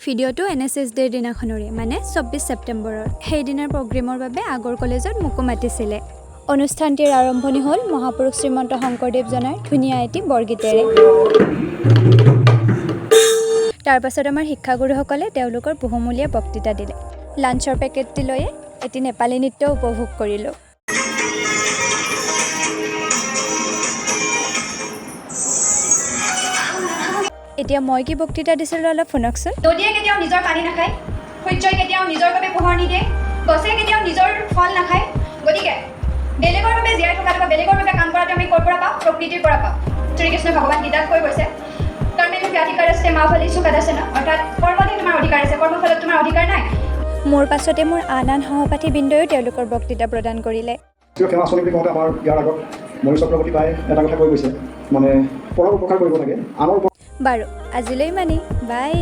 ভিডিঅ'টো NSS ডেৰ দিনাখনৰে মানে 24 ছেপ্টেম্বৰৰ সেই দিনাৰ প্ৰগ্ৰেমৰ বাবে আগৰ কলেজত মোকো মাতিছিলে অনুষ্ঠানটিৰ আৰম্ভণি হ'ল মহাপুৰুষ শ্ৰীমন্ত শংকৰদেৱজনাৰ ধুনীয়া এটি বৰগীতেৰে তাৰ পাছত আমাৰ শিক্ষাগুৰুসকলে তেওঁলোকৰ বহুমূলীয়া বক্তৃতা দিলে লাঞ্চৰ পেকেটটি লৈয়ে এটি নেপালী নৃত্য উপভোগ কৰিলোঁ এতিয়া মই কি বক্তৃতা দিছিলোঁ অলপ শুনকচোন নদীয়ে কেতিয়াও নিজৰ পানী নাখায় সূৰ্যই কেতিয়াও নিজৰ বাবে পোহৰ নিদিয়ে গছে কেতিয়াও নিজৰ ফল নাখায় গতিকে বেলেগৰ বাবে জীয়াই থকাটো বা বেলেগৰ বাবে কাম কৰাটো আমি ক'ৰ পৰা পাওঁ প্ৰকৃতিৰ পৰা পাওঁ শ্ৰীকৃষ্ণ ভগৱান গীতাত কৈ গৈছে কৰ্মেণু অধিকাৰ আছে মা ফলেষু কদাচন অৰ্থাৎ কৰ্মতে তোমাৰ অধিকাৰ আছে কৰ্মফলত তোমাৰ অধিকাৰ নাই মোৰ পাছতে মোৰ আন সহপাঠী বৃন্দয়ো তেওঁলোকৰ বক্তৃতা প্ৰদান কৰিলে সেৱা আঁচনি বুলি কওঁতে আমাৰ ইয়াৰ আগত মণি চক্ৰৱৰ্তী বাই এটা কথা কৈ গৈছে মানে পৰৰ উপকাৰ কৰিব লাগে আনৰ বাৰু আজিলৈ ইমানেই বাই